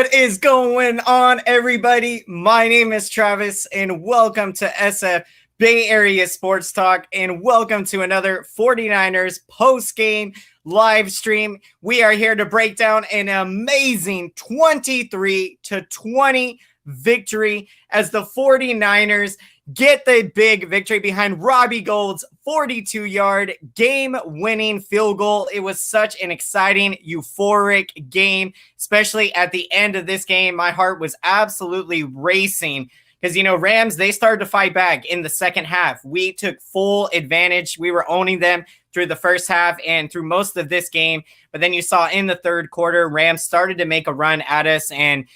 What is going on, everybody? My name is Travis, and welcome to SF Bay Area Sports Talk, and welcome to another 49ers post-game live stream. We are here to break down an amazing 23-20 victory as the 49ers get the big victory behind Robbie Gould's 42-yard game-winning field goal. It was such an exciting, euphoric game, especially at the end of this game. My heart was absolutely racing because, RAMS, they started to fight back in the second half. We took full advantage. We were owning them through the first half and through most of this game. But then you saw in the third quarter, Rams started to make a run at us. And,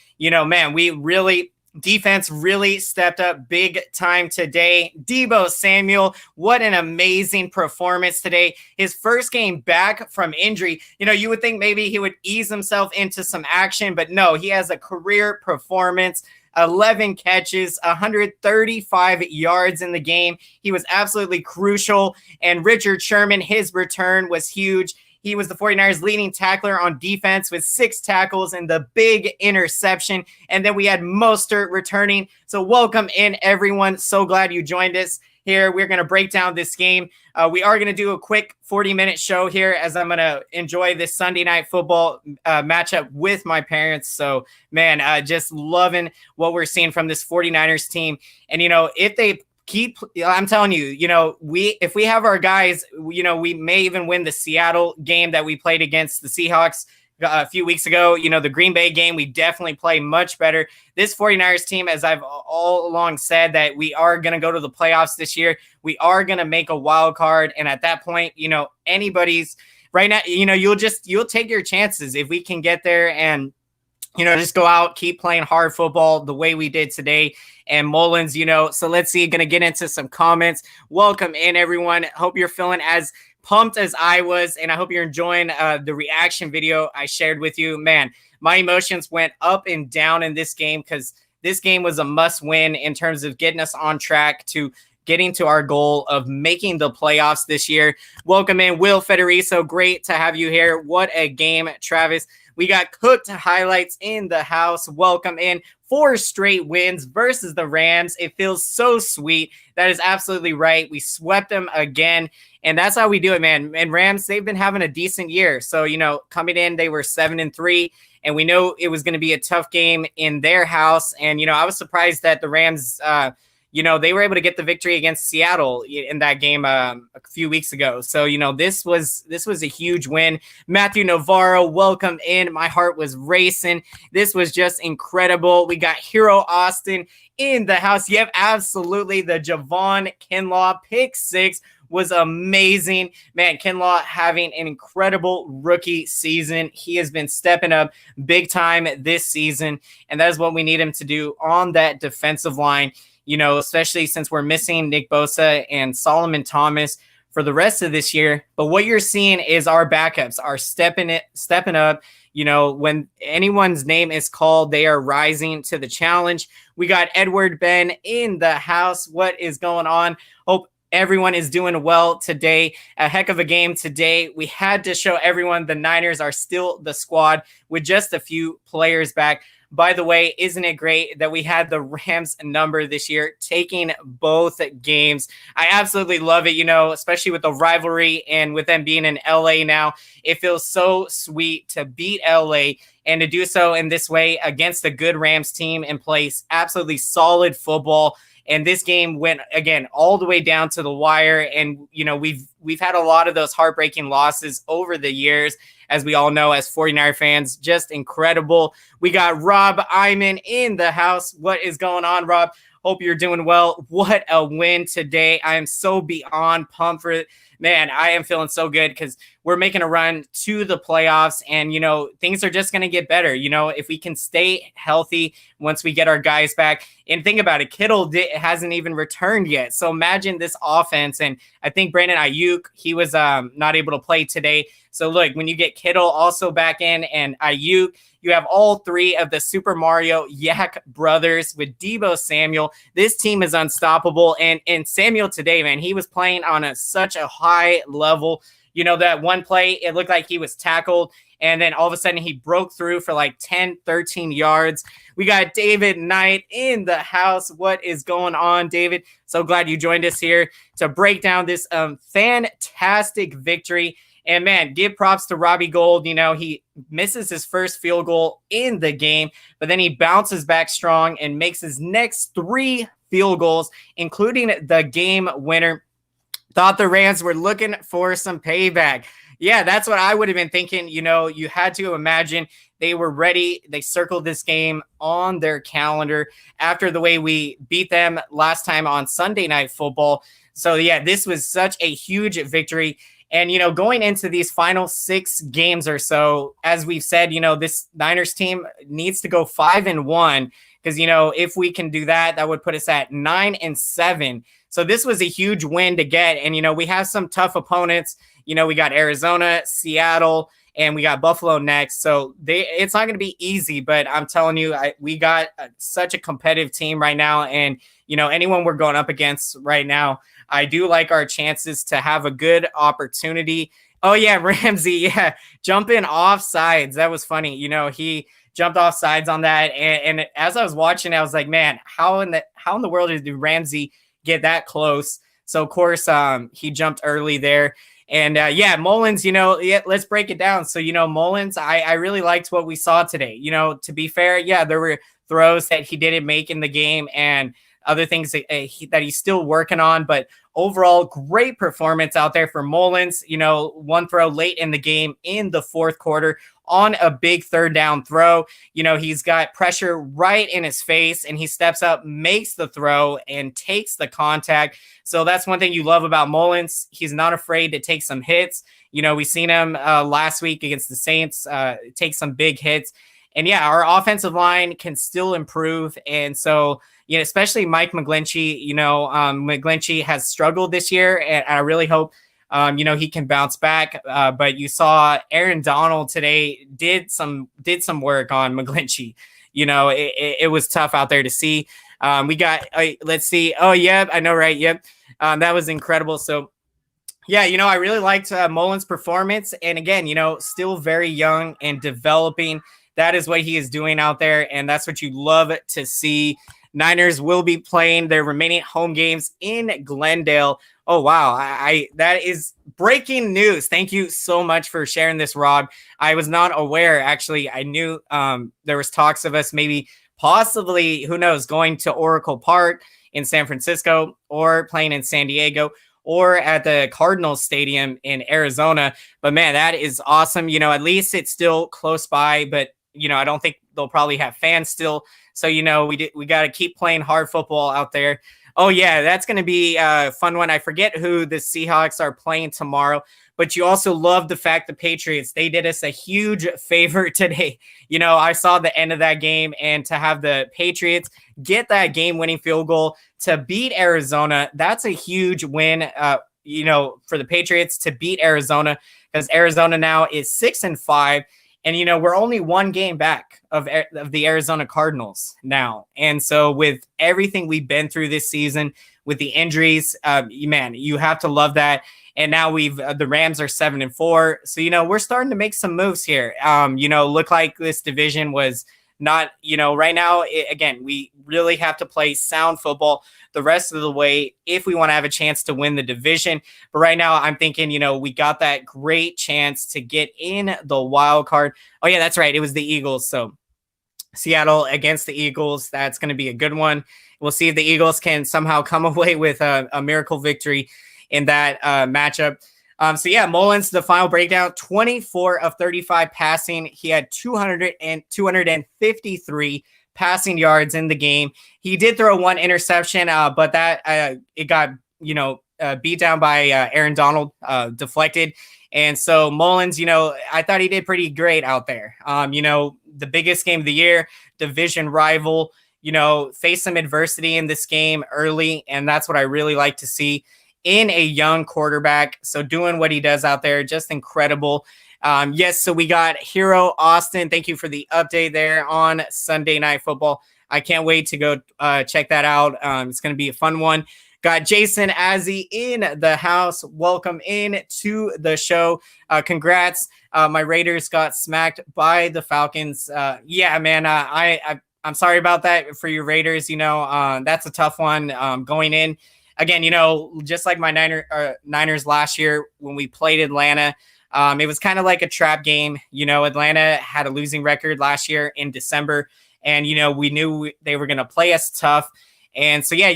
defense really stepped up big time today. Deebo Samuel, what an amazing performance today. His first game back from injury. You would think maybe he would ease himself into some action, but no, he has a career performance. 11 catches, 135 yards in the game. He was absolutely crucial. And Richard Sherman, his return was huge. He was the 49ers leading tackler on defense with 6 tackles and the big interception. And then we had Mostert returning. So welcome in, everyone. So glad you joined us here. We're going to break down this game. We are going to do a quick 40-minute show here as I'm going to enjoy this Sunday night football matchup with my parents. So, man, just loving what we're seeing from this 49ers team. And, if they I'm telling you, if we have our guys, we may even win the Seattle game that we played against the Seahawks a few weeks ago. The Green Bay game, we definitely play much better. This 49ers team, as I've all along said, that we are going to go to the playoffs this year. We are going to make a wild card. And at that point, anybody's right now, you'll take your chances if we can get there and, just go out, keep playing hard football the way we did today. And Mullins, so let's see, going to get into some comments. Welcome in, everyone. Hope you're feeling as pumped as I was, and I hope you're enjoying the reaction video I shared with you. Man, my emotions went up and down in this game because this game was a must win in terms of getting us on track to getting to our goal of making the playoffs this year. Welcome in, Will Federico. Great to have you here. What a game, Travis. We got cooked highlights in the house. Welcome in. 4 straight wins versus the Rams. It feels so sweet. That is absolutely right. We swept them again, and that's how we do it, man. And Rams, they've been having a decent year. So, coming in, they were 7-3, and we know it was going to be a tough game in their house. And, I was surprised that the Rams, they were able to get the victory against Seattle in that game a few weeks ago. So, this was a huge win. Matthew Navarro, welcome in. My heart was racing. This was just incredible. We got Hero Austin in the house. Yep, absolutely. The Javon Kinlaw pick 6 was amazing. Man, Kinlaw having an incredible rookie season. He has been stepping up big time this season, and that is what we need him to do on that defensive line. Especially since we're missing Nick Bosa and Solomon Thomas for the rest of this year. But what you're seeing is our backups are stepping up. When anyone's name is called, they are rising to the challenge. We got Edward Ben in the house. What is going on? Hope everyone is doing well today. A heck of a game today. We had to show everyone the Niners are still the squad with just a few players back. By the way, isn't it great that we had the Rams number this year, taking both games? I absolutely love it, especially with the rivalry and with them being in LA now. It feels so sweet to beat LA and to do so in this way against a good Rams team and play absolutely solid football. And this game went, again, all the way down to the wire. And, we've had a lot of those heartbreaking losses over the years, as we all know, as 49er fans. Just incredible. We got Rob Iman in the house. What is going on, Rob? Hope you're doing well. What a win today. I am so beyond pumped for it. Man, I am feeling so good because we're making a run to the playoffs, and, things are just going to get better. If we can stay healthy once we get our guys back. And think about it, Kittle hasn't even returned yet. So imagine this offense. And I think Brandon Ayuk, he was not able to play today. So look, when you get Kittle also back in and Ayuk, you have all 3 of the Super Mario Yak brothers with Deebo Samuel. This team is unstoppable. And Samuel today, man, he was playing on such a high level. That one play, it looked like he was tackled And then all of a sudden he broke through for like 10, 13 yards. We got David Knight in the house. What is going on, David? So glad you joined us here to break down this fantastic victory. And man, give props to Robbie Gould. You know, he misses his first field goal in the game, but then he bounces back strong and makes his next 3 field goals, including the game winner. Thought the Rams were looking for some payback. Yeah, that's what I would have been thinking. You know, you had to imagine they were ready. They circled this game on their calendar after the way we beat them last time on Sunday Night Football. So yeah, this was such a huge victory. And, you know, going into these final 6 games or so, as we've said, you know, this Niners team needs to go 5-1 because, you know, if we can do that, that would put us at 9-7. So this was a huge win to get. And, you know, we have some tough opponents. You know, we got Arizona, Seattle, and we got Buffalo next. So it's not going to be easy, but I'm telling you, we got such a competitive team right now. And, you know, anyone we're going up against right now, I do like our chances to have a good opportunity. Oh, yeah, Ramsey, yeah, jumping off sides. That was funny. You know, he jumped off sides on that. And as I was watching, I was like, man, how in the world did Ramsey get that close? So, of course, he jumped early there. And, yeah, Mullins, you know, yeah, let's break it down. So, you know, Mullins, I really liked what we saw today. You know, to be fair, yeah, there were throws that he didn't make in the game and other things that he's still working on. But overall, great performance out there for Mullins. You know, one throw late in the game in the 4th quarter on a big 3rd down throw. You know, he's got pressure right in his face and he steps up, makes the throw and takes the contact. So that's one thing you love about Mullins. He's not afraid to take some hits. You know, we seen him last week against the Saints take some big hits. And yeah, our offensive line can still improve. And so, you know, especially Mike McGlinchey, you know, McGlinchey has struggled this year, and I really hope, you know, he can bounce back. But you saw Aaron Donald today did some work on McGlinchey. You know, it was tough out there to see. We got, let's see. Oh, yeah, I know, right? Yep. That was incredible. So, yeah, you know, I really liked Mullins' performance. And again, you know, still very young and developing. That is what he is doing out there, and that's what you love to see. Niners will be playing their remaining home games in Glendale. Oh, wow. That is breaking news. Thank you so much for sharing this, Rob. I was not aware, actually. I knew there was talks of us maybe possibly, who knows, going to Oracle Park in San Francisco or playing in San Diego or at the Cardinals Stadium in Arizona. But, man, that is awesome. You know, at least it's still close by, but you know, I don't think they'll probably have fans still. So, you know, we got to keep playing hard football out there. Oh, yeah, that's going to be a fun one. I forget who the Seahawks are playing tomorrow, but you also love the fact the Patriots, they did us a huge favor today. You know, I saw the end of that game, and to have the Patriots get that game-winning field goal to beat Arizona, that's a huge win, you know, for the Patriots to beat Arizona, because Arizona now is 6-5. And, you know, we're only 1 game back of the Arizona Cardinals now. And so with everything we've been through this season, with the injuries, man, you have to love that. And now the Rams are 7-4. So, you know, we're starting to make some moves here. You know, look like this division was not, you know, right now, again, we really have to play sound football the rest of the way if we want to have a chance to win the division. But right now I'm thinking, you know, we got that great chance to get in the wild card. Oh yeah, that's right. It was the Eagles. So Seattle against the Eagles, that's going to be a good one. We'll see if the Eagles can somehow come away with a miracle victory in that matchup. So yeah, Mullins, the final breakdown, 24 of 35 passing. He had 253 passing yards in the game. He did throw 1 interception, but that it got, you know, beat down by Aaron Donald, deflected. And so Mullins, you know, I thought he did pretty great out there. You know, the biggest game of the year, division rival, you know, face some adversity in this game early. And that's what I really like to see in a young quarterback. So doing what he does out there, just incredible. Yes, so we got Hero Austin. Thank you for the update there on Sunday Night Football. I can't wait to go check that out. It's going to be a fun one. Got Jason Azzy in the house. Welcome in to the show. Congrats. My Raiders got smacked by the Falcons. Yeah, man, I'm sorry about that for your Raiders. That's a tough one going in. Again, just like my Niners last year when we played Atlanta, it was kind of like a trap game. Atlanta had a losing record last year in December, and, we knew they were going to play us tough. And so, yeah,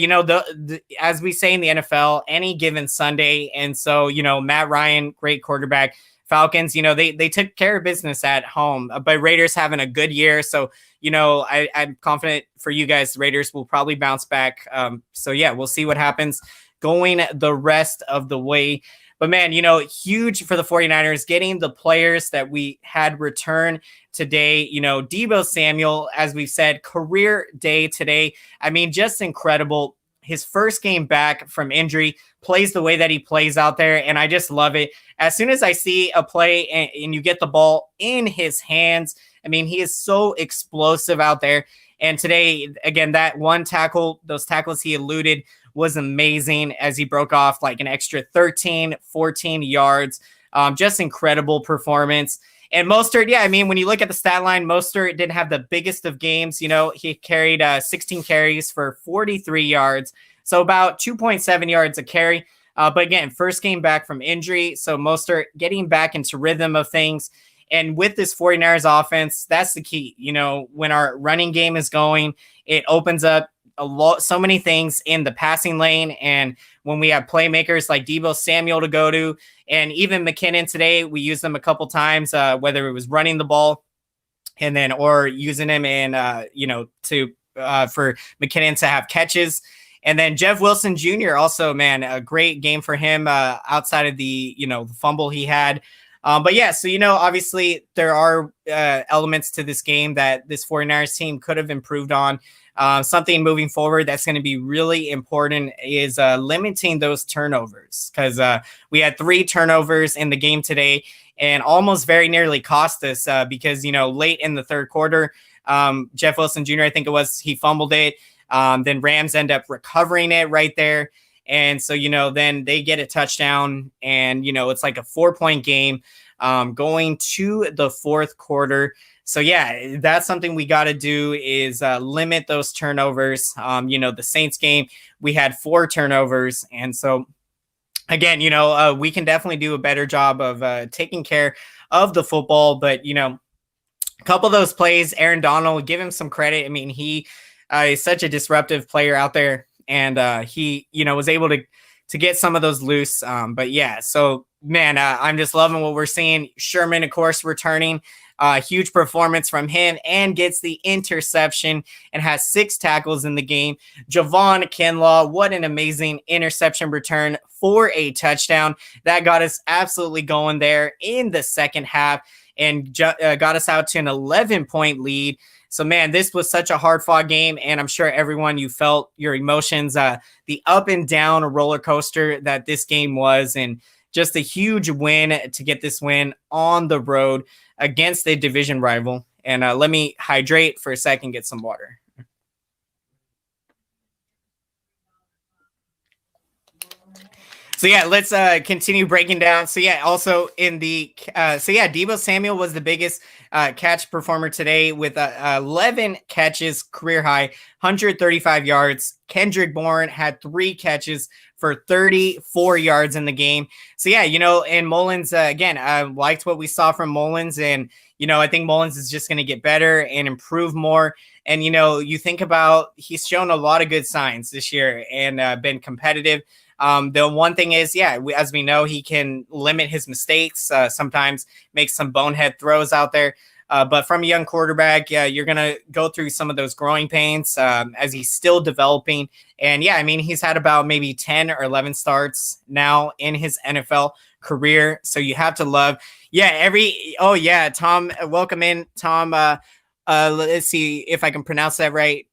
as we say in the NFL, any given Sunday. And so, Matt Ryan, great quarterback. Falcons, they took care of business at home, but Raiders having a good year. So, I'm confident for you guys, the Raiders will probably bounce back. So, yeah, we'll see what happens going the rest of the way. But, man, huge for the 49ers, getting the players that we had return today. Deebo Samuel, as we've said, career day today. I mean, just incredible. His first game back from injury, plays the way that he plays out there, and I just love it. As soon as I see a play and you get the ball in his hands, I mean, he is so explosive out there. And today, again, that one tackle, those tackles he eluded was amazing as he broke off like an extra 13, 14 yards. Just incredible performance. And Mostert, yeah, I mean, when you look at the stat line, Mostert didn't have the biggest of games. He carried 16 carries for 43 yards. So about 2.7 yards a carry. But again, first game back from injury. So Mostert getting back into rhythm of things. And with this 49ers offense, that's the key. When our running game is going, it opens up so many things in the passing lane. And when we have playmakers like Deebo Samuel to go to, and even McKinnon today, we used them a couple times, whether it was running the ball and then, or using him in, for McKinnon to have catches. And then Jeff Wilson Jr. also, man, a great game for him outside of the fumble he had. But yeah, so, obviously there are elements to this game that this 49ers team could have improved on. Something moving forward that's going to be really important is limiting those turnovers, because we had 3 turnovers in the game today and almost very nearly cost us because, late in the third quarter, Jeff Wilson Jr., I think it was, he fumbled it. Then Rams end up recovering it right there. And so, then they get a touchdown and, it's like a 4-point game going to the fourth quarter. So, yeah, that's something we got to do is limit those turnovers. The Saints game, we had 4 turnovers. And so, again, we can definitely do a better job of taking care of the football. But, a couple of those plays, Aaron Donald, give him some credit. I mean, he is such a disruptive player out there. And he, was able to get some of those loose. But, yeah, so, man, I'm just loving what we're seeing. Sherman, of course, returning. Huge performance from him and gets the interception and has 6 tackles in the game. Javon Kinlaw, what an amazing interception return for a touchdown. That got us absolutely going there in the second half and got us out to an 11-point lead. So, man, this was such a hard-fought game, and I'm sure everyone, you felt your emotions, the up and down roller coaster that this game was, and just a huge win to get this win on the road against a division rival. And let me hydrate for a second, get some water. So, yeah, let's continue breaking down. So, yeah, also in the Deebo Samuel was the biggest catch performer today with 11 catches, career high, 135 yards. Kendrick Bourne had 3 catches for 34 yards in the game. So, yeah, and Mullins, again, I liked what we saw from Mullins. And, I think Mullins is just going to get better and improve more. And, you think about, he's shown a lot of good signs this year and been competitive. The one thing is, as we know, he can limit his mistakes, sometimes make some bonehead throws out there. But from a young quarterback, you're going to go through some of those growing pains as he's still developing. And, he's had about maybe 10 or 11 starts now in his NFL career. So you have to love, Tom, welcome in, Tom. Let's see if I can pronounce that right.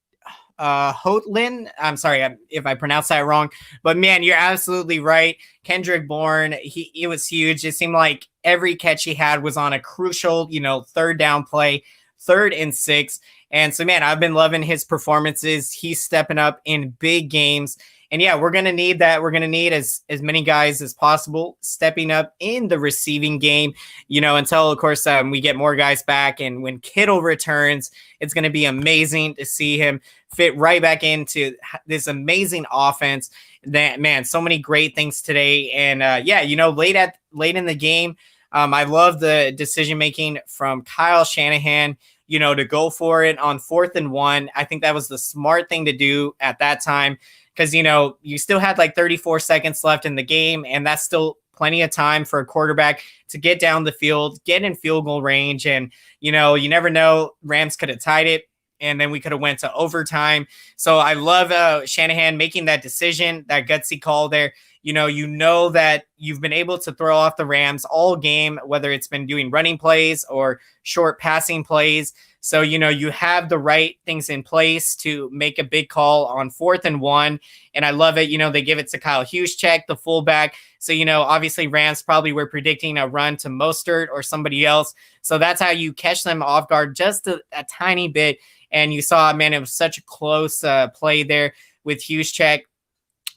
Hotlin. I'm sorry if I pronounced that wrong, but man, you're absolutely right. Kendrick Bourne, it was huge. It seemed like every catch he had was on a crucial, third down play, 3rd and 6. And so, man, I've been loving his performances. He's stepping up in big games. And yeah, we're going to need that. We're going to need as many guys as possible stepping up in the receiving game, until, of course, we get more guys back. And when Kittle returns, it's going to be amazing to see him fit right back into this amazing offense. That, man, so many great things today. And late in the game, I love the decision making from Kyle Shanahan, to go for it on 4th and 1. I think that was the smart thing to do at that time because, you still had like 34 seconds left in the game, and that's still plenty of time for a quarterback to get down the field, get in field goal range. And, you never know, Rams could have tied it, and then we could have went to overtime. So I love Shanahan making that decision, that gutsy call there. That you've been able to throw off the Rams all game, whether it's been doing running plays or short passing plays. So, you have the right things in place to make a big call on 4th and 1. And I love it. They give it to Kyle Juszczyk, the fullback. So, obviously Rams probably were predicting a run to Mostert or somebody else. So that's how you catch them off guard just a tiny bit. And you saw, man, it was such a close play there with Juszczyk.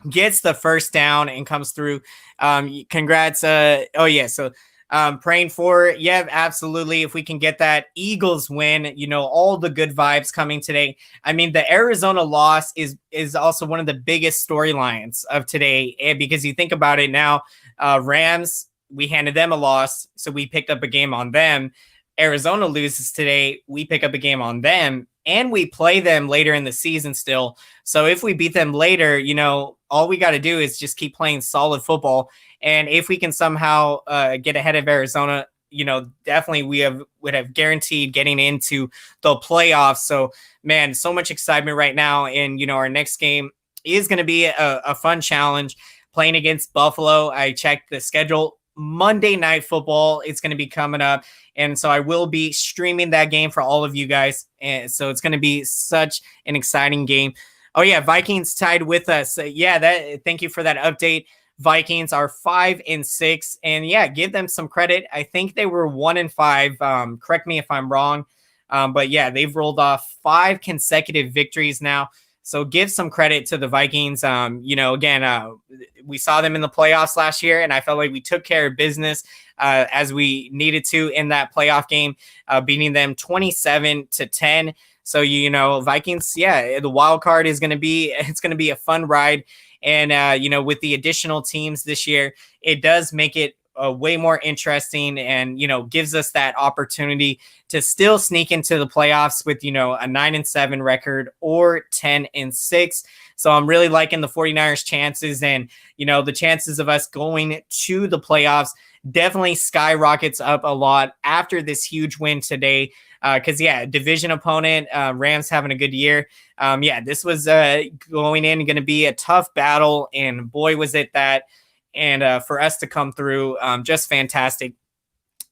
Gets the first down and comes through. Congrats. So praying for it. Yeah, absolutely. If we can get that Eagles win, all the good vibes coming today. I mean, the Arizona loss is also one of the biggest storylines of today. And because you think about it now, Rams, we handed them a loss, so we picked up a game on them. Arizona loses today, we pick up a game on them, and we play them later in the season still. So if we beat them later, all we got to do is just keep playing solid football. And if we can somehow get ahead of Arizona, definitely would have guaranteed getting into the playoffs. So, man, so much excitement right now. And, our next game is going to be a fun challenge playing against Buffalo. I checked the schedule. Monday Night Football, it's going to be coming up. And so I will be streaming that game for all of you guys. And so it's going to be such an exciting game. Oh, yeah, Vikings tied with us. Thank you for that update. Vikings are 5-6. And, yeah, give them some credit. I think they were 1-5. Correct me if I'm wrong. But, yeah, they've rolled off 5 consecutive victories now. So give some credit to the Vikings. We saw them in the playoffs last year, and I felt like we took care of business as we needed to in that playoff game, beating them 27-10. So, Vikings, the wild card it's going to be a fun ride. And, with the additional teams this year, it does make it way more interesting and, gives us that opportunity to still sneak into the playoffs with, a 9-7 record or 10-6. So I'm really liking the 49ers chances, and, the chances of us going to the playoffs definitely skyrockets up a lot after this huge win today. Division opponent, Rams having a good year. This was going in, going to be a tough battle, and boy, was it that. And for us to come through, just fantastic.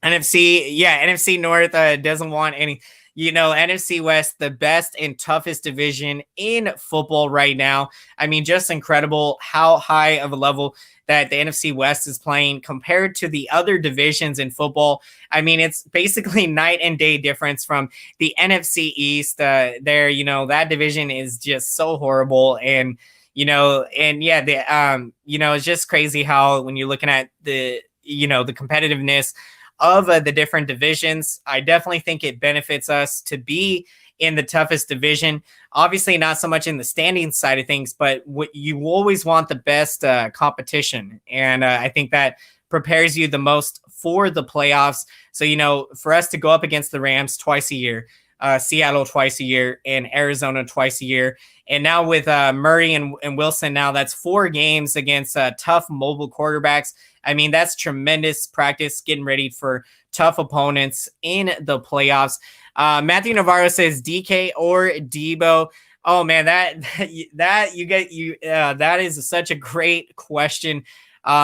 NFC North doesn't want any, NFC West, the best and toughest division in football right now. I mean, just incredible how high of a level that the NFC West is playing compared to the other divisions in football. I mean, it's basically night and day difference from the NFC East. That division is just so horrible. And, it's just crazy how when you're looking at the competitiveness of the different divisions, I definitely think it benefits us to be in the toughest division. Obviously, not so much in the standing side of things, but you always want the best competition. And I think that prepares you the most for the playoffs. So, for us to go up against the Rams twice a year, Seattle twice a year, and Arizona twice a year. And now with Murray and Wilson, now that's 4 games against tough mobile quarterbacks. I mean, that's tremendous practice getting ready for tough opponents in the playoffs. Matthew Navarro says DK or Debo. Oh man, that is such a great question.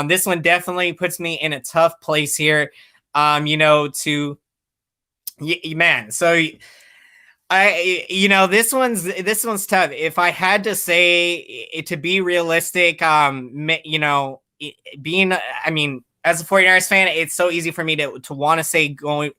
This one definitely puts me in a tough place here. So this one's tough. If I had to say it, to be realistic, as a 49ers fan, it's so easy for me to want to say going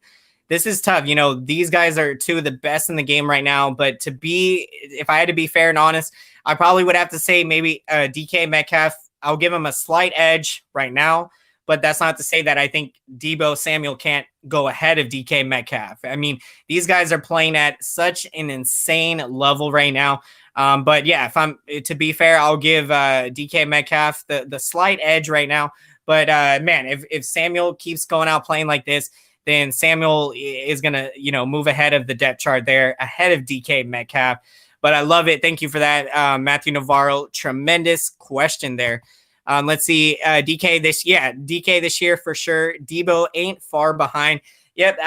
this is tough. You know, these guys are two of the best in the game right now. But if I had to be fair and honest, I probably would have to say maybe DK Metcalf. I'll give him a slight edge right now. But that's not to say that I think Deebo Samuel can't go ahead of DK Metcalf. I mean, these guys are playing at such an insane level right now. But yeah, to be fair, I'll give DK Metcalf the slight edge right now. But man, if Samuel keeps going out playing like this, then Samuel is gonna move ahead of the depth chart there, ahead of DK Metcalf. But I love it. Thank you for that, Matthew Navarro. Tremendous question there. Let's see, DK this year for sure. Deebo ain't far behind. Yep,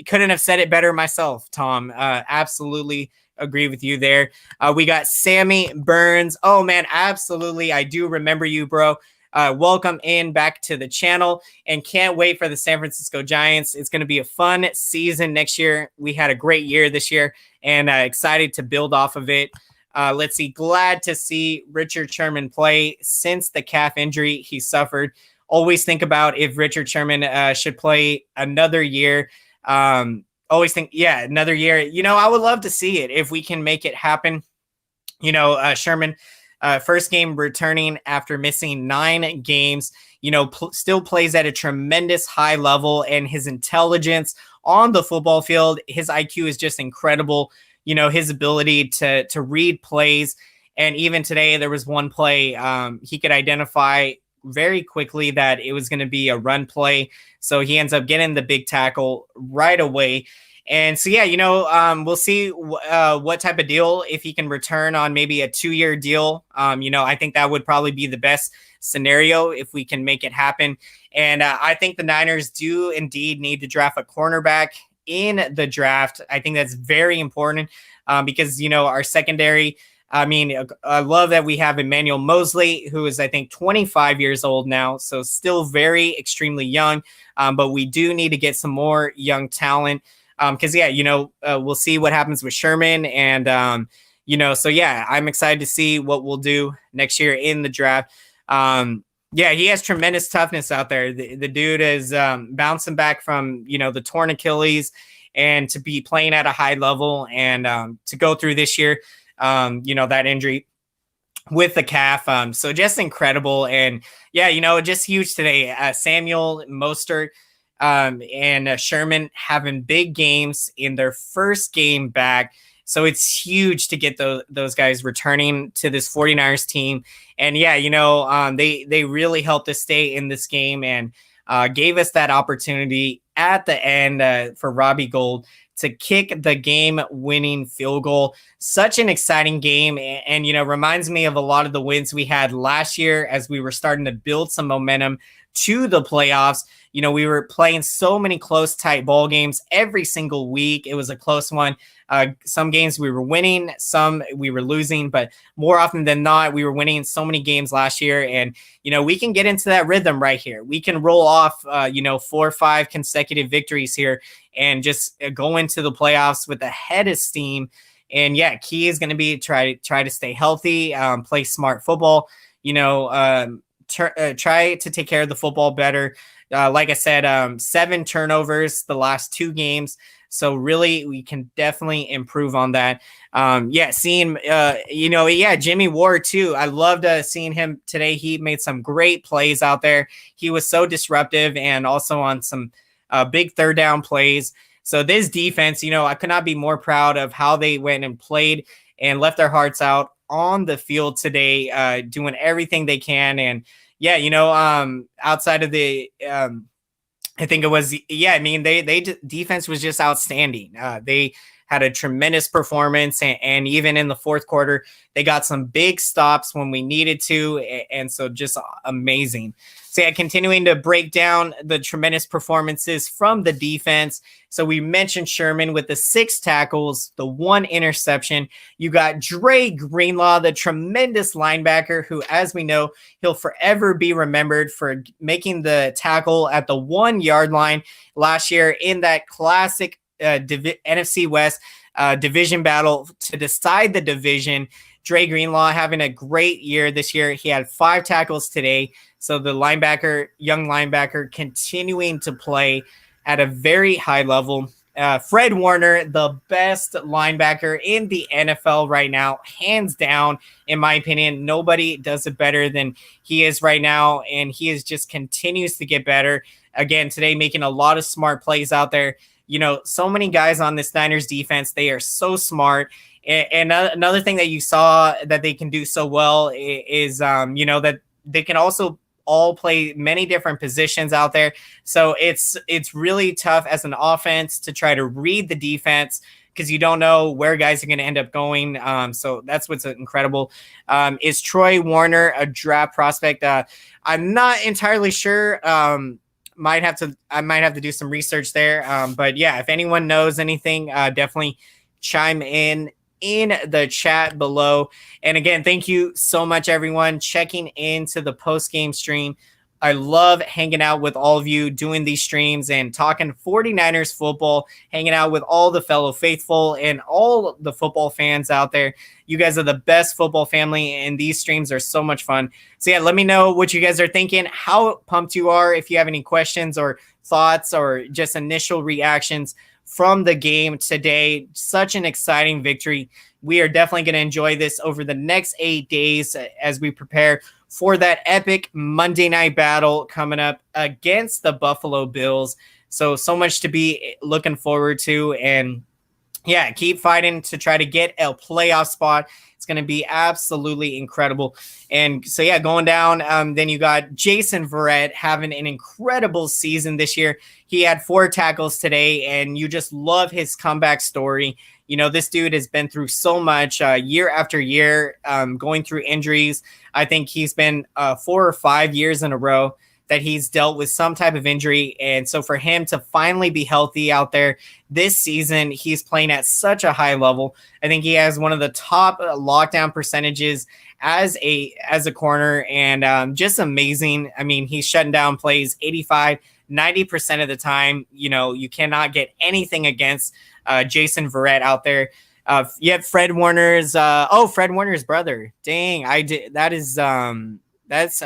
couldn't have said it better myself, Tom. Absolutely agree with you there. We got Sammy Burns. Oh man, absolutely. I do remember you, bro. Welcome in back to the channel, and can't wait for the San Francisco Giants. It's going to be a fun season next year. We had a great year this year, and excited to build off of it. Let's see. Glad to see Richard Sherman play since the calf injury he suffered. Always think about if Richard Sherman should play another year. Always think, yeah, another year. You know, I would love to see it if we can make it happen. You know, Sherman, first game returning after missing 9 games, you know, still plays at a tremendous high level, and his intelligence on the football field, his IQ is just incredible. You know, his ability to read plays. And even today, there was one play he could identify very quickly that it was going to be a run play. So he ends up getting the big tackle right away. And so, yeah, you know, we'll see what type of deal, if he can return on maybe a 2-year deal. You know, I think that would probably be the best scenario if we can make it happen. And I think the Niners do indeed need to draft a cornerback in the draft. I think that's very important because, you know, our secondary, I mean, I love that we have Emmanuel Mosley, who is, I think, 25 years old now. So still very extremely young. But we do need to get some more young talent. Because, yeah, you know, we'll see what happens with Sherman. And, you know, so, yeah, I'm excited to see what we'll do next year in the draft. Yeah, he has tremendous toughness out there. The dude is bouncing back from, you know, the torn Achilles, and to be playing at a high level, and to go through this year, you know, that injury with the calf. So just incredible. And, yeah, you know, just huge today. Samuel, Mostert, and Sherman having big games in their first game back. So it's huge to get those guys returning to this 49ers team. And yeah, you know, they really helped us stay in this game, and gave us that opportunity at the end for Robbie Gould to kick the game-winning field goal. Such an exciting game, and you know, reminds me of a lot of the wins we had last year as we were starting to build some momentum to the playoffs. You know, we were playing so many close, tight ball games every single week. It was a close one. Some games we were winning, some we were losing, but more often than not, we were winning so many games last year. And, you know, we can get into that rhythm right here. We can roll off, you know, 4 or 5 consecutive victories here and just go into the playoffs with a head of steam. And yeah, key is going to be try to stay healthy, play smart football, you know, try to take care of the football better. Like I said, 7 turnovers the last 2 games. So really, we can definitely improve on that. Yeah, seeing, you know, yeah, Jimmy Ward too. I loved seeing him today. He made some great plays out there. He was so disruptive, and also on some big 3rd down plays. So this defense, you know, I could not be more proud of how they went and played and left their hearts out on the field today, doing everything they can. And yeah, you know, outside of the, I think it was, yeah, I mean, they defense was just outstanding. They had a tremendous performance, and even in the 4th quarter, they got some big stops when we needed to. And so just amazing. So yeah, continuing to break down the tremendous performances from the defense. So we mentioned Sherman with the 6 tackles, the 1 interception. You got Dre Greenlaw, the tremendous linebacker who, as we know, he'll forever be remembered for making the tackle at the 1-yard line last year in that classic NFC West division battle to decide the division. Dre Greenlaw having a great year this year. He had 5 tackles today. So the young linebacker, continuing to play at a very high level. Fred Warner, the best linebacker in the NFL right now, hands down, in my opinion. Nobody does it better than he is right now, and he is just continues to get better. Again, today making a lot of smart plays out there. So many guys on this Niners defense, they are so smart. And another thing that you saw that they can do so well is, that they can also all play many different positions out there. So it's really tough as an offense to try to read the defense because you don't know where guys are going to end up going. So that's what's incredible. Is Troy Warner a draft prospect? I'm not entirely sure. I might have to do some research there. But yeah, if anyone knows anything, definitely chime in the chat below. And again, thank you so much, everyone, checking into the post-game stream. I love hanging out with all of you, doing these streams and talking 49ers football, hanging out with all the fellow faithful and all the football fans out there. You guys are the best football family, and these streams are so much fun. So yeah, let me know what you guys are thinking, how pumped you are, if you have any questions or thoughts or just initial reactions from the game today. Such an exciting victory. We are definitely going to enjoy this over the next 8 days as we prepare for that epic Monday night battle coming up against the Buffalo Bills. So much to be looking forward to. And yeah, keep fighting to try to get a playoff spot. It's going to be absolutely incredible. And so, yeah, going down, then you got Jason Verrette having an incredible season this year. He had 4 tackles today, and you just love his comeback story. This dude has been through so much year after year, going through injuries. I think he's been 4 or 5 years in a row that he's dealt with some type of injury. And so for him to finally be healthy out there this season, he's playing at such a high level. I think he has one of the top lockdown percentages as a corner, and just amazing. I mean, he's shutting down plays 85-90% of the time. You cannot get anything against Jason Verrette out there. Yet Fred Warner's Fred Warner's brother. Dang, I did. That is that's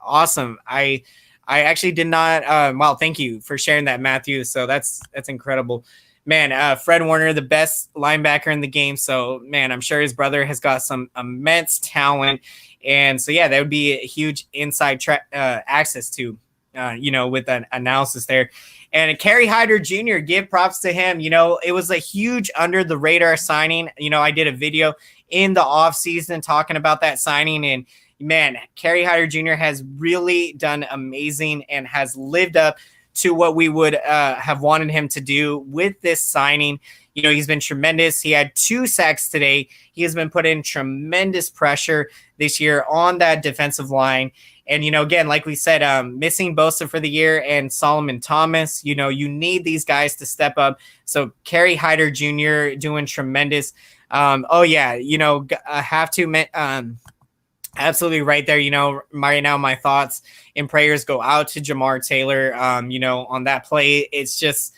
awesome. I actually did not. Well, thank you for sharing that, Matthew. So that's incredible, man. Fred Warner, the best linebacker in the game. So man, I'm sure his brother has got some immense talent, and so yeah, that would be a huge inside access to, with an analysis there. And Kerry Hyder Jr., give props to him. It was a huge under the radar signing. I did a video in the off season talking about that signing, and man, Kerry Hyder Jr. has really done amazing and has lived up to what we would have wanted him to do with this signing. He's been tremendous. He had 2 sacks today. He has been put in tremendous pressure this year on that defensive line. And, again, like we said, missing Bosa for the year and Solomon Thomas, you need these guys to step up. So Kerry Hyder Jr. doing tremendous. I have to absolutely right there. Right now, my thoughts and prayers go out to Jamar Taylor. On that play, it's just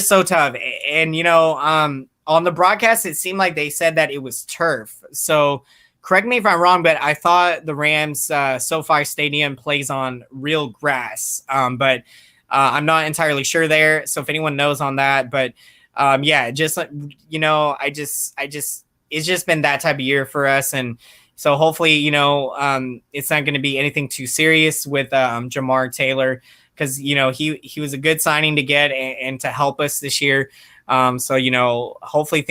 so tough. And on the broadcast, it seemed like they said that it was turf. So correct me if I'm wrong, but I thought the Rams SoFi Stadium plays on real grass. But I'm not entirely sure there. So if anyone knows on that, but it's just been that type of year for us. And so hopefully, it's not going to be anything too serious with Jamar Taylor, because, he was a good signing to get and to help us this year. Hopefully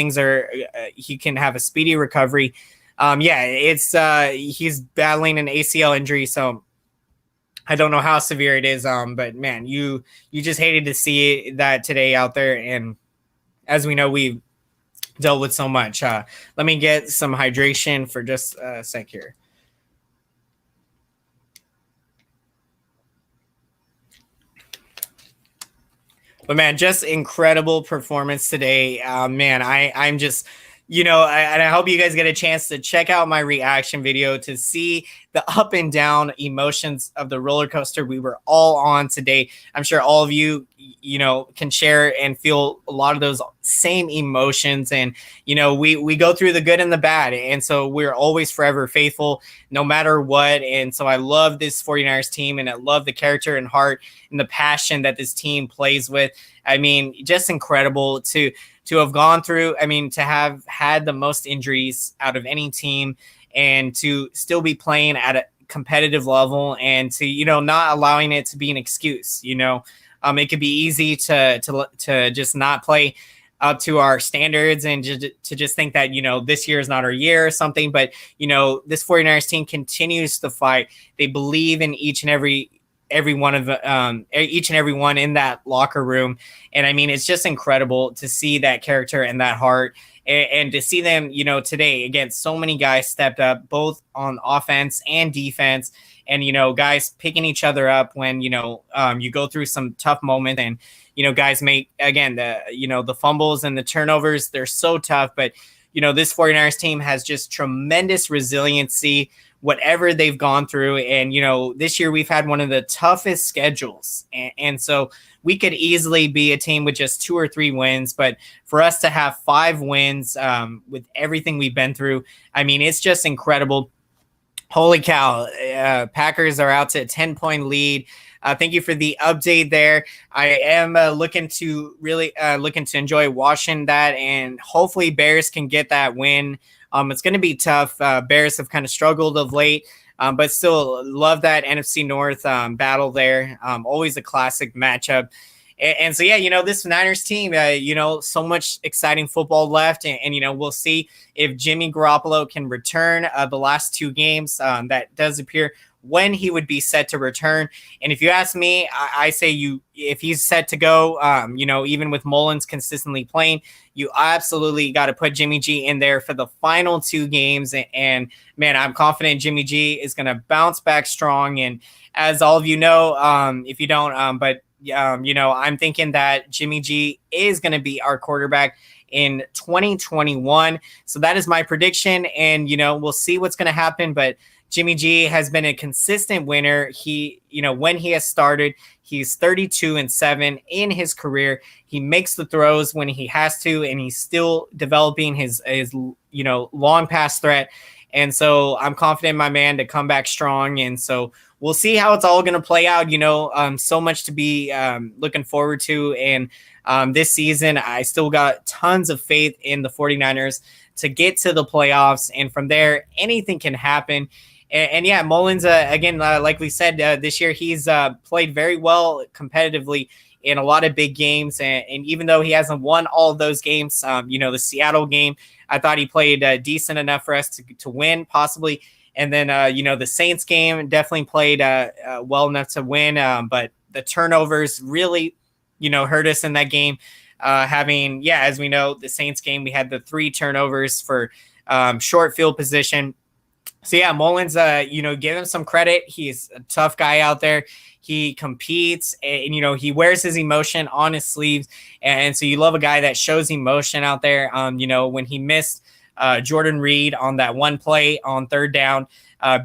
he can have a speedy recovery. He's battling an ACL injury, so I don't know how severe it is. But man, you just hated to see that today out there. And as we know, we've dealt with so much. Let me get some hydration for just a sec here. But man, just incredible performance today. I'm just, and I hope you guys get a chance to check out my reaction video to see the up and down emotions of the roller coaster we were all on today. I'm sure all of you, can share and feel a lot of those same emotions. And, we go through the good and the bad. And so we're always forever faithful no matter what. And so I love this 49ers team, and I love the character and heart and the passion that this team plays with. I mean, just incredible to have gone through, to have had the most injuries out of any team, and to still be playing at a competitive level, and to, not allowing it to be an excuse. It could be easy to just not play up to our standards, and to just think that, this year is not our year or something. But, this 49ers team continues to fight. They believe in each and every one of each and every one in that locker room. And it's just incredible to see that character and that heart, and to see them, today, again, so many guys stepped up both on offense and defense, and, guys picking each other up when, you go through some tough moments, and, guys make, again, the fumbles and the turnovers. They're so tough, but, this 49ers team has just tremendous resiliency, whatever they've gone through. And, this year we've had one of the toughest schedules. And so we could easily be a team with just 2 or 3 wins, but for us to have 5 wins with everything we've been through, it's just incredible. Holy cow. Packers are out to a 10-point lead. Thank you for the update there. I am looking to enjoy watching that, and hopefully Bears can get that win. It's going to be tough. Bears have kind of struggled of late, but still love that NFC North battle there. Always a classic matchup. And so, yeah, this Niners team, so much exciting football left. And we'll see if Jimmy Garoppolo can return the last 2 games. That does appear when he would be set to return. And if you ask me, I say if he's set to go, even with Mullins consistently playing, you absolutely got to put Jimmy G in there for the final 2 games. And man, I'm confident Jimmy G is going to bounce back strong. And as all of you know, if you don't, I'm thinking that Jimmy G is going to be our quarterback in 2021. So that is my prediction. And, we'll see what's going to happen. But Jimmy G has been a consistent winner. He, when he has started, he's 32-7 in his career. He makes the throws when he has to, and he's still developing his long pass threat. And so I'm confident in my man to come back strong. And so we'll see how it's all going to play out. So much to be looking forward to. And this season, I still got tons of faith in the 49ers to get to the playoffs. And from there, anything can happen. And yeah, Mullins, again, like we said, this year he's played very well competitively in a lot of big games. And even though he hasn't won all of those games, the Seattle game, I thought he played decent enough for us to win, possibly. And then, the Saints game definitely played well enough to win. But the turnovers really, hurt us in that game. As we know, the Saints game, we had the 3 turnovers for short field position. So yeah, Mullins, give him some credit. He's a tough guy out there. He competes, and he wears his emotion on his sleeves. And so you love a guy that shows emotion out there. When he missed Jordan Reed on that one play on 3rd down,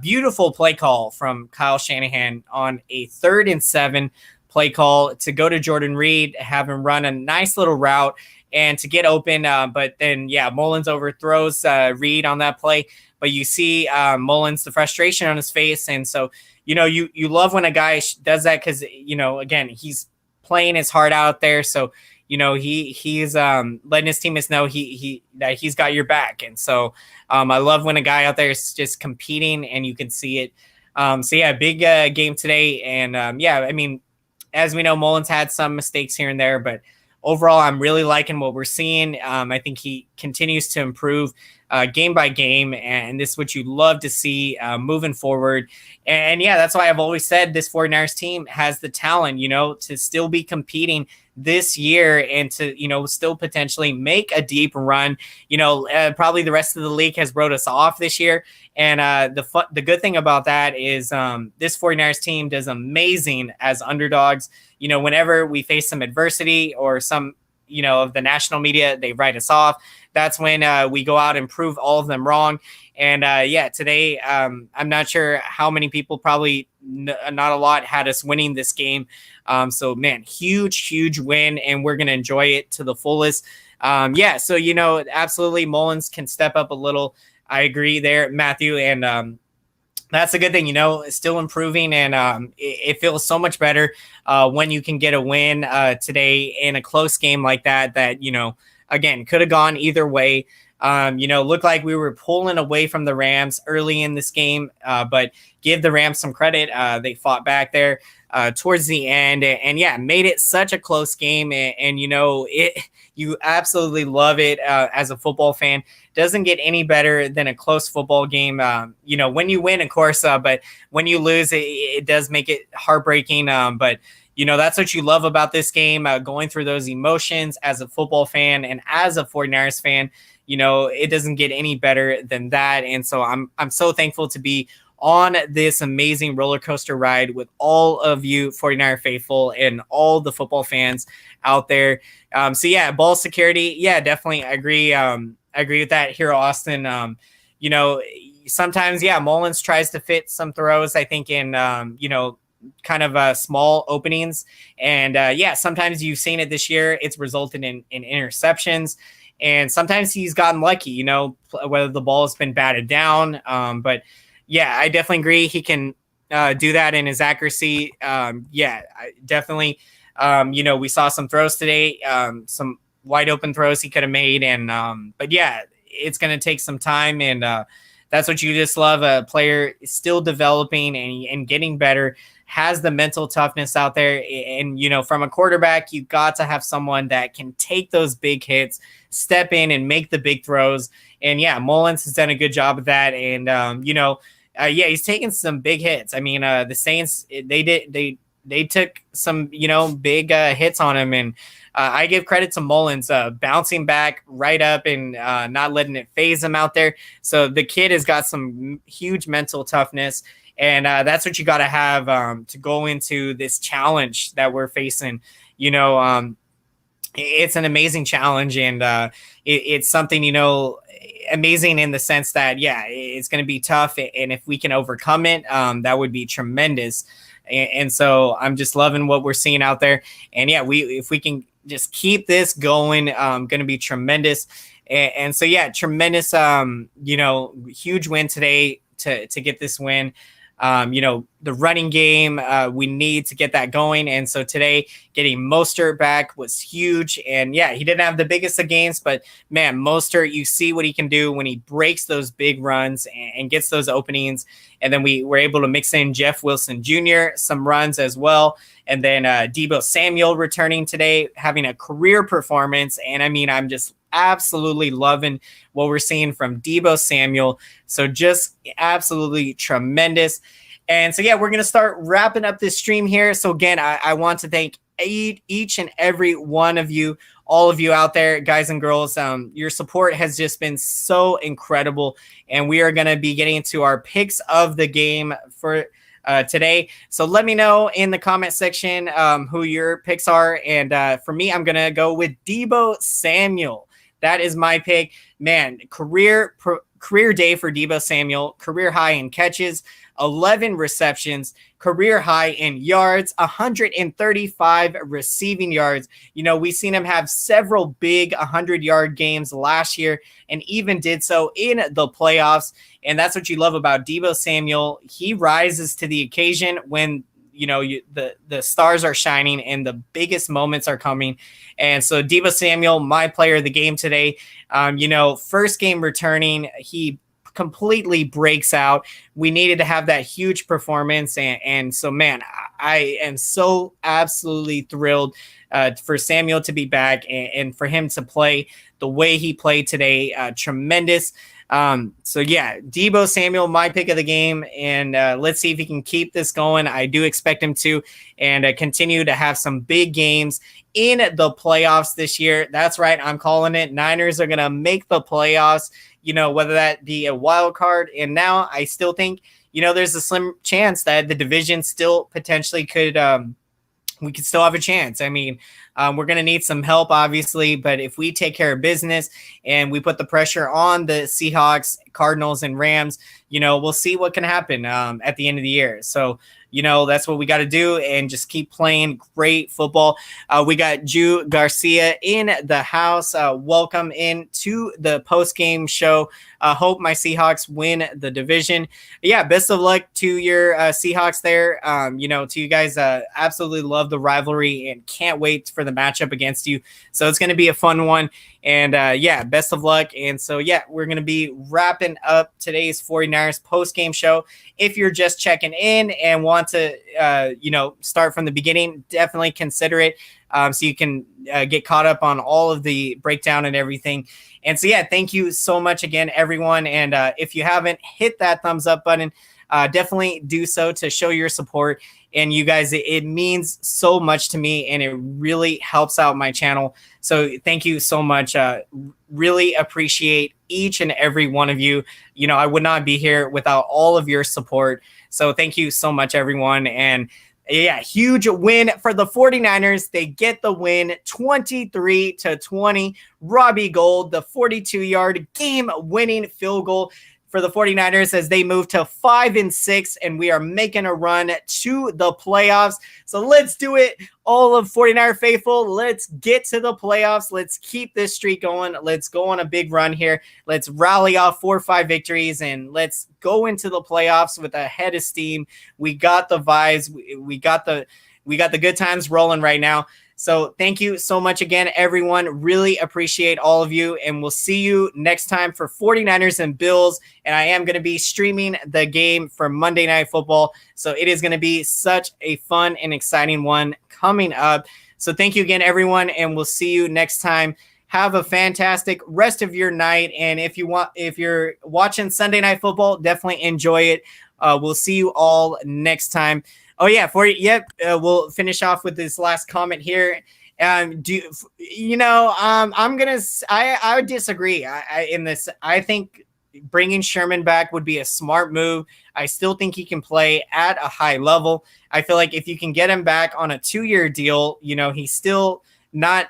beautiful play call from Kyle Shanahan on a 3rd and 7 play call to go to Jordan Reed, have him run a nice little route and to get open. But then, Mullins overthrows Reed on that play. But you see Mullins, the frustration on his face. And so, you love when a guy does that because, again, he's playing his heart out there. So, he's letting his teammates know that he's got your back. And so I love when a guy out there is just competing and you can see it. Big game today. And as we know, Mullins had some mistakes here and there, but overall, I'm really liking what we're seeing. I think he continues to improve game by game, and this is what you love to see moving forward. And that's why I've always said this 49ers team has the talent, to still be competing this year and to, still potentially make a deep run. Probably the rest of the league has wrote us off this year. And the good thing about that is this 49ers team does amazing as underdogs. Whenever we face some adversity or some, of the national media, they write us off. That's when we go out and prove all of them wrong. And today, I'm not sure how many people, probably not a lot, had us winning this game. So, man, huge win, and we're going to enjoy it to the fullest. So, absolutely, Mullins can step up a little. I agree there, Matthew, and that's a good thing, still improving, and it feels so much better when you can get a win today in a close game like that, again, could have gone either way. Looked like we were pulling away from the Rams early in this game, but give the Rams some credit. They fought back there towards the end, and made it such a close game. And you absolutely love it as a football fan. Doesn't get any better than a close football game. When you win, of course, but when you lose, it does make it heartbreaking. But that's what you love about this game, going through those emotions as a football fan and as a 49ers fan. It doesn't get any better than that. And so I'm so thankful to be on this amazing roller coaster ride with all of you 49er faithful and all the football fans out there. Ball security. Yeah, definitely agree. I agree with that here, Austin. Sometimes, Mullins tries to fit some throws, I think, in, kind of small openings. And sometimes you've seen it this year. It's resulted in interceptions. And sometimes he's gotten lucky, whether the ball has been batted down. But I definitely agree. He can do that in his accuracy. Definitely. We saw some throws today, some wide open throws he could have made. And it's going to take some time. And that's what you just love. A player still developing and getting better, has the mental toughness out there. And, from a quarterback, you got to have someone that can take those big hits, step in and make the big throws. And Mullins has done a good job of that. And, he's taken some big hits. I mean, the Saints, they took some, big hits on him. And I give credit to Mullins, bouncing back right up and not letting it phase him out there. So the kid has got some huge mental toughness. And that's what you got to have to go into this challenge that we're facing. It's an amazing challenge, and it's something, amazing in the sense that, it's going to be tough. And if we can overcome it, that would be tremendous. And so I'm just loving what we're seeing out there. And if we can just keep this going, going to be tremendous. And so, tremendous, huge win today to get this win. The running game, we need to get that going. And so today getting Mostert back was huge. And he didn't have the biggest of games, but man, Mostert, you see what he can do when he breaks those big runs and gets those openings. And then we were able to mix in Jeff Wilson Jr., some runs as well. And then Deebo Samuel returning today, having a career performance. And I mean, I'm just absolutely loving what we're seeing from Deebo Samuel. So just absolutely tremendous. And so, we're going to start wrapping up this stream here. So again, I want to thank each and every one of you, all of you out there, guys and girls. Your support has just been so incredible. And we are going to be getting into our picks of the game for today. So let me know in the comment section who your picks are. And for me, I'm going to go with Deebo Samuel. That is my pick. Man, career day for Deebo Samuel, career high in catches, 11 receptions, career high in yards, 135 receiving yards. We've seen him have several big 100-yard games last year and even did so in the playoffs. And that's what you love about Deebo Samuel. He rises to the occasion when the stars are shining and the biggest moments are coming. And so Deebo Samuel, my player of the game today, first game returning, he completely breaks out. We needed to have that huge performance. And so, man, I am so absolutely thrilled for Samuel to be back and for him to play the way he played today. Tremendous. Deebo Samuel, my pick of the game, and let's see if he can keep this going. I do expect him to, and continue to have some big games in the playoffs this year. That's right, I'm calling it. Niners are going to make the playoffs, whether that be a wild card. And now I still think, there's a slim chance that the division still potentially could we could still have a chance. I mean, we're going to need some help, obviously, but if we take care of business and we put the pressure on the Seahawks, Cardinals, and Rams, we'll see what can happen at the end of the year. So, that's what we got to do, and just keep playing great football. We got Ju Garcia in the house. Welcome in to the post-game show. Hope my Seahawks win the division. Yeah, best of luck to your Seahawks there. To you guys, absolutely love the rivalry and can't wait for the matchup against you. So it's going to be a fun one. And best of luck. And so, we're going to be wrapping up today's 49ers post-game show. If you're just checking in and want to, start from the beginning, definitely consider it so you can get caught up on all of the breakdown and everything. And so, thank you so much again, everyone. And if you haven't hit that thumbs up button, definitely do so to show your support. And you guys, it means so much to me, and it really helps out my channel. So thank you so much. Really appreciate each and every one of you. I would not be here without all of your support. So thank you so much, everyone. And huge win for the 49ers. They get the win 23-20. Robbie Gould, the 42-yard game-winning field goal for the 49ers as they move to 5-6, and we are making a run to the playoffs. So let's do it, all of 49er faithful. Let's get to the playoffs. Let's keep this streak going. Let's go on a big run here. Let's rally off 4 or 5 victories, and let's go into the playoffs with a head of steam. We got the vibes. We got the good times rolling right now. So thank you so much again, everyone. Really appreciate all of you. And we'll see you next time for 49ers and Bills. And I am going to be streaming the game for Monday Night Football. So it is going to be such a fun and exciting one coming up. So thank you again, everyone. And we'll see you next time. Have a fantastic rest of your night. And if you're watching Sunday Night Football, definitely enjoy it. We'll see you all next time. Oh yeah, we'll finish off with this last comment here. I would disagree. I think bringing Sherman back would be a smart move. I still think he can play at a high level. I feel like if you can get him back on a 2-year deal, he's still not,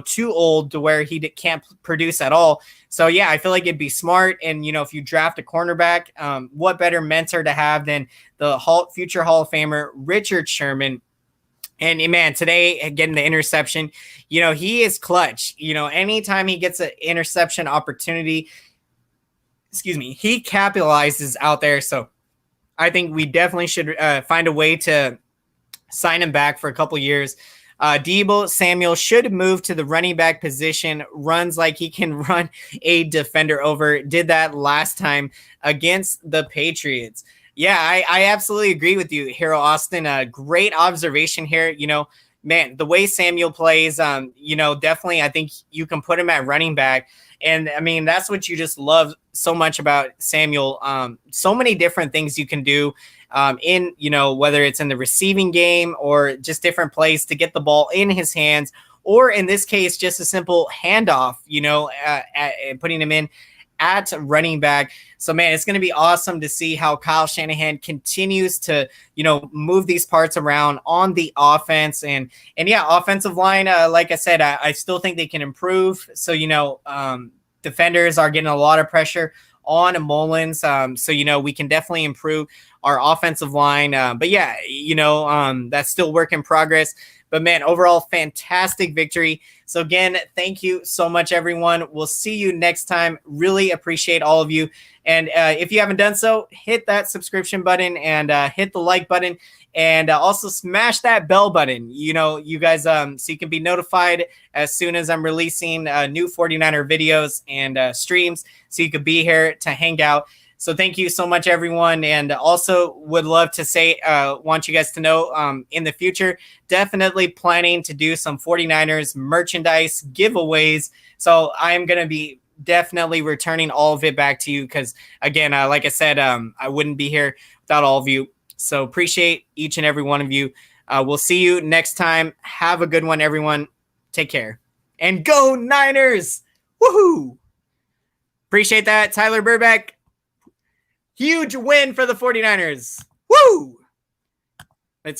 too old to where he can't produce at all. So I feel like it'd be smart. And, if you draft a cornerback, what better mentor to have than the future Hall of Famer, Richard Sherman. And man, today getting the interception, he is clutch. Anytime he gets an interception opportunity, he capitalizes out there. So I think we definitely should find a way to sign him back for a couple years. Deebo Samuel should move to the running back position, runs like he can run a defender over. Did that last time against the Patriots. Yeah, I absolutely agree with you, Hero Austin. Great observation here. Man, the way Samuel plays, definitely I think you can put him at running back. And I mean, that's what you just love so much about Samuel. So many different things you can do whether it's in the receiving game or just different plays to get the ball in his hands, or in this case, just a simple handoff, putting him in at running back. So, man, it's going to be awesome to see how Kyle Shanahan continues to, move these parts around on the offense. And offensive line, like I said, I still think they can improve. So, defenders are getting a lot of pressure on Mullins. So, we can definitely improve our offensive line. That's still work in progress. But, man, overall, fantastic victory. So, again, thank you so much, everyone. We'll see you next time. Really appreciate all of you. And if you haven't done so, hit that subscription button and hit the like button. And also smash that bell button, you guys, so you can be notified as soon as I'm releasing new 49er videos and streams, so you could be here to hang out. So thank you so much, everyone. And also would love to say, want you guys to know in the future, definitely planning to do some 49ers merchandise giveaways. So I'm going to be definitely returning all of it back to you because, again, like I said, I wouldn't be here without all of you. So appreciate each and every one of you. We'll see you next time. Have a good one, everyone. Take care. And go Niners! Woohoo! Appreciate that, Tyler Burbeck. Huge win for the 49ers. Woo! Let's keep